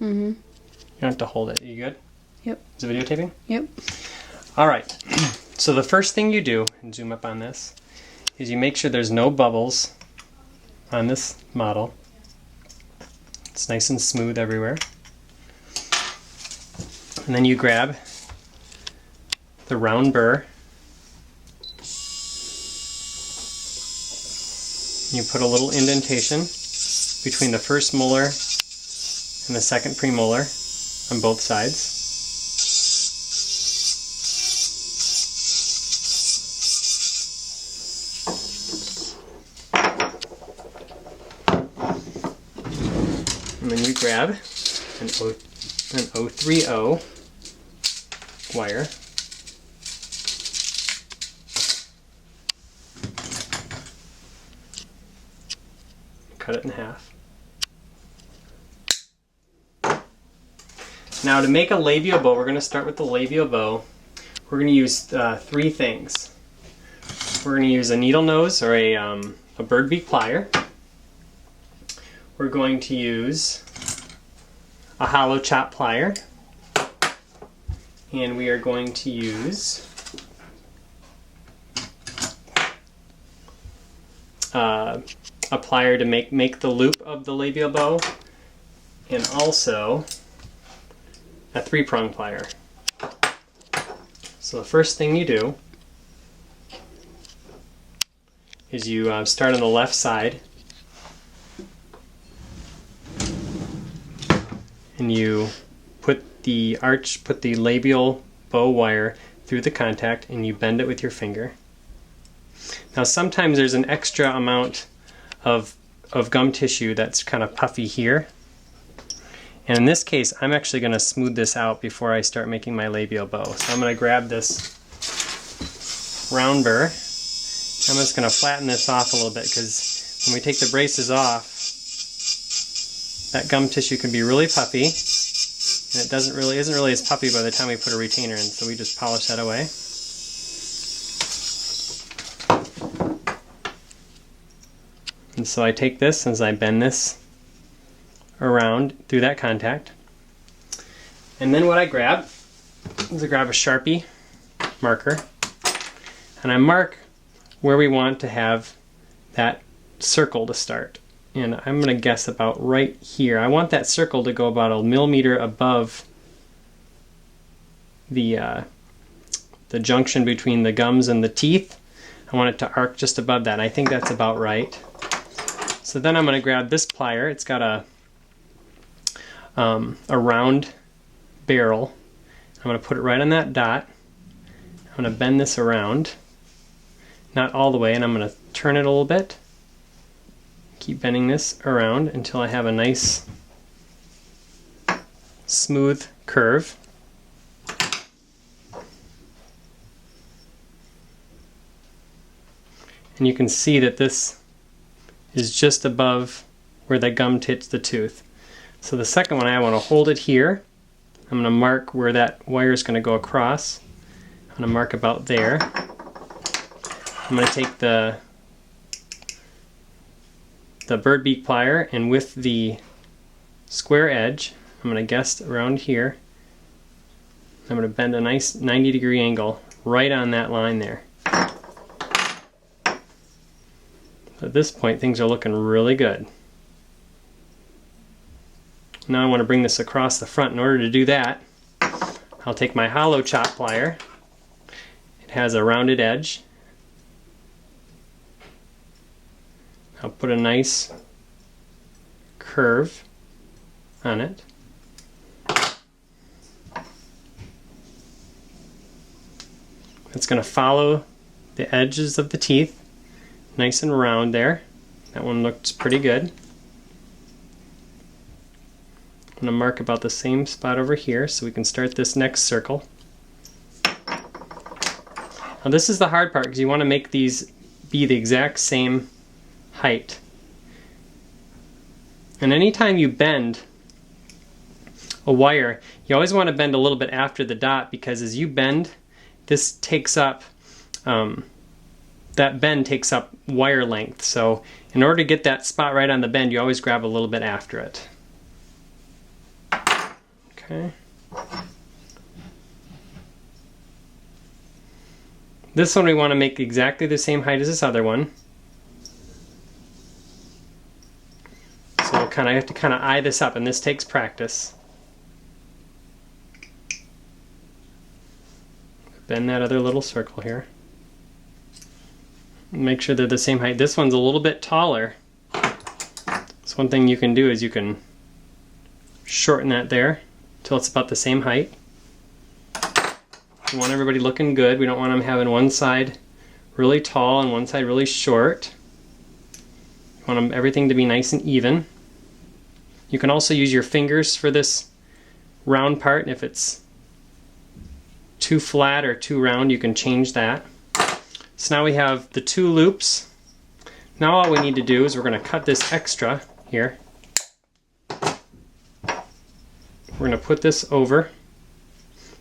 Mm-hmm. You don't have to hold it. Are you good? Yep. Is it videotaping? Yep. All right. So the first thing you do, and zoom up on this, is you make sure there's no bubbles on this model. It's nice and smooth everywhere. And then you grab the round burr. You put a little indentation between the first molar and the second premolar on both sides. And then you grab an 030 wire. Cut it in half. Now to make a labial bow, we're going to start with the labial bow. We're going to use three things. We're going to use a needle nose or a bird beak plier. We're going to use a hollow chop plier. And we are going to use a plier to make the loop of the labial bow, and also a 3-prong plier. So the first thing you do is you start on the left side and you put the labial bow wire through the contact and you bend it with your finger. Now sometimes there's an extra amount of gum tissue that's kind of puffy here. And in this case, I'm actually going to smooth this out before I start making my labial bow. So I'm going to grab this round burr. I'm just going to flatten this off a little bit because when we take the braces off, that gum tissue can be really puffy, and it isn't really as puffy by the time we put a retainer in. So we just polish that away. And so I take this as I bend this around through that contact. And then what I grab is I grab a Sharpie marker and I mark where we want to have that circle to start. And I'm going to guess about right here. I want that circle to go about 1 millimeter above the junction between the gums and the teeth. I want it to arc just above that. I think that's about right. So then I'm going to grab this plier. It's got a round barrel. I'm going to put it right on that dot. I'm going to bend this around, not all the way, and I'm going to turn it a little bit. Keep bending this around until I have a nice smooth curve. And you can see that this is just above where the gum hits the tooth. So the second one, I want to hold it here. I'm going to mark where that wire is going to go across. I'm going to mark about there. I'm going to take the bird beak plier, and with the square edge, I'm going to guess around here. I'm going to bend a nice 90-degree angle right on that line there. At this point, things are looking really good. Now I want to bring this across the front. In order to do that, I'll take my hollow chop plier. It has a rounded edge. I'll put a nice curve on it. It's going to follow the edges of the teeth, nice and round there. That one looks pretty good. I'm going to mark about the same spot over here so we can start this next circle. Now this is the hard part because you want to make these be the exact same height. And anytime you bend a wire, you always want to bend a little bit after the dot, because as you bend, this takes up, that bend takes up wire length. So in order to get that spot right on the bend, you always grab a little bit after it. Okay. This one we want to make exactly the same height as this other one. So we'll have to eye this up, and this takes practice. Bend that other little circle here. Make sure they're the same height. This one's a little bit taller. So one thing you can do is you can shorten that there until it's about the same height. We want everybody looking good. We don't want them having one side really tall and one side really short. You want everything to be nice and even. You can also use your fingers for this round part, and if it's too flat or too round, you can change that. So now we have the two loops. Now all we need to do is we're going to cut this extra here. We're going to put this over.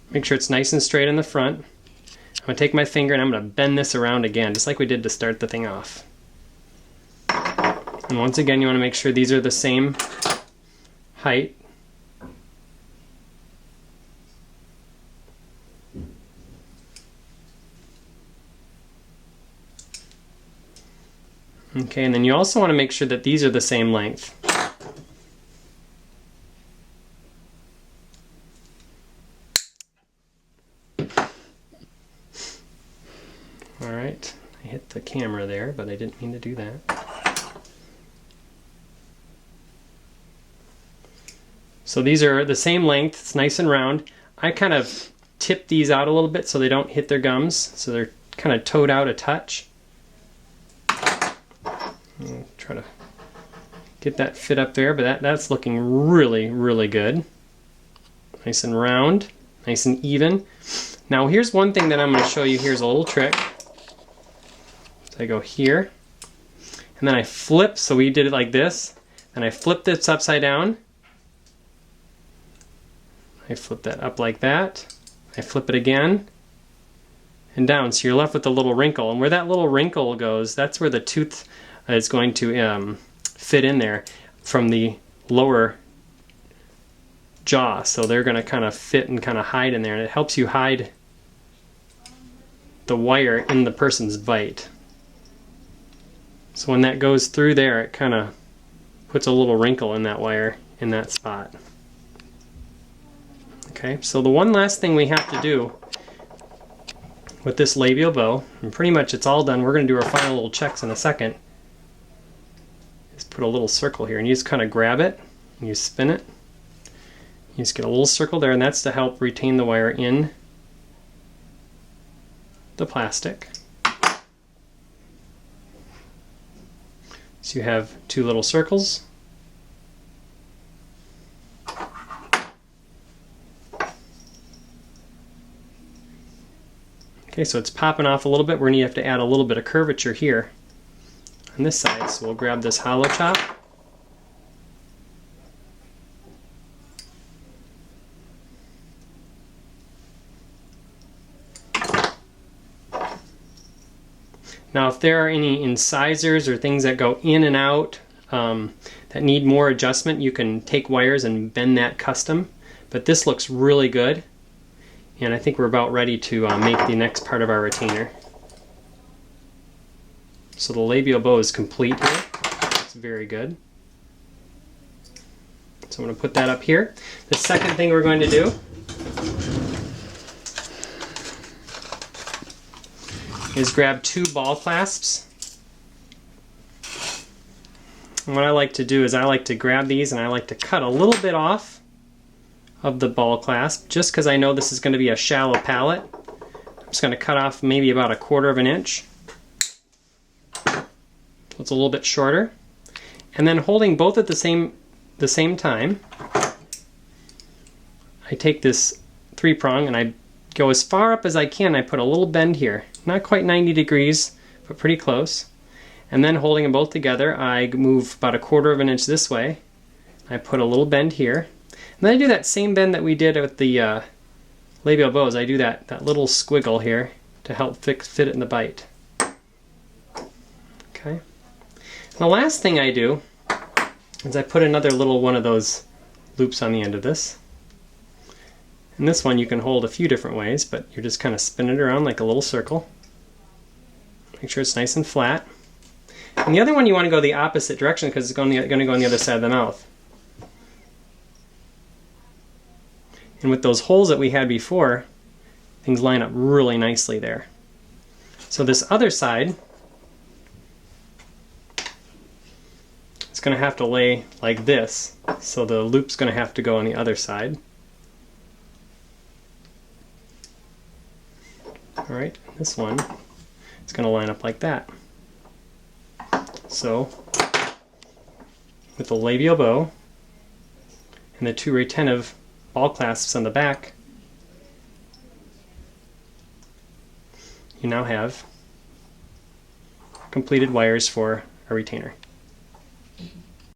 Make sure it's nice and straight in the front. I'm going to take my finger and I'm going to bend this around again, just like we did to start the thing off. And once again, you want to make sure these are the same height. Okay, and then you also want to make sure that these are the same length. Alright, I hit the camera there, but I didn't mean to do that. So these are the same length, it's nice and round. I kind of tip these out a little bit so they don't hit their gums, so they're kind of toed out a touch. I'll try to get that fit up there, but that's looking really, really good. Nice and round, nice and even. Now here's one thing that I'm going to show you. Here's a little trick. So I go here, and then I flip, so we did it like this, and I flip this upside down. I flip that up like that. I flip it again, and down, so you're left with a little wrinkle. And where that little wrinkle goes, that's where the tooth is going to fit in there from the lower jaw. So they're going to kind of fit and kind of hide in there, and it helps you hide the wire in the person's bite. So when that goes through there, it kind of puts a little wrinkle in that wire in that spot. Okay, so the one last thing we have to do with this labial bow, and pretty much it's all done, we're going to do our final little checks in a second, is put a little circle here, and you just kind of grab it and you spin it. You just get a little circle there, and that's to help retain the wire in the plastic. So you have two little circles. Okay, so it's popping off a little bit. We're going to have to add a little bit of curvature here on this side. So we'll grab this hollow chop. Now if there are any incisors or things that go in and out that need more adjustment, you can take wires and bend that custom. But this looks really good, and I think we're about ready to make the next part of our retainer. So the labial bow is complete here. It's very good. So I'm going to put that up here. The second thing we're going to do is grab two ball clasps. And what I like to do is I like to grab these and I like to cut a little bit off of the ball clasp, just because I know this is going to be a shallow pallet. I'm just going to cut off maybe about 1/4 inch. So it's a little bit shorter. And then holding both at the same time, I take this 3-prong and I go as far up as I can. I put a little bend here. Not quite 90 degrees, but pretty close. And then holding them both together, I move about 1/4 inch this way. I put a little bend here. And then I do that same bend that we did with the labial bows. I do that little squiggle here to help fit it in the bite. Okay. And the last thing I do is I put another little one of those loops on the end of this. And this one you can hold a few different ways, but you're just kind of spinning it around like a little circle. Make sure it's nice and flat. And the other one you want to go the opposite direction because it's going to go on the other side of the mouth. And with those holes that we had before, things line up really nicely there. So this other side, it's going to have to lay like this. So the loop's going to have to go on the other side. Alright, this one is going to line up like that. So, with the labial bow and the 2 retentive ball clasps on the back, you now have completed wires for a retainer.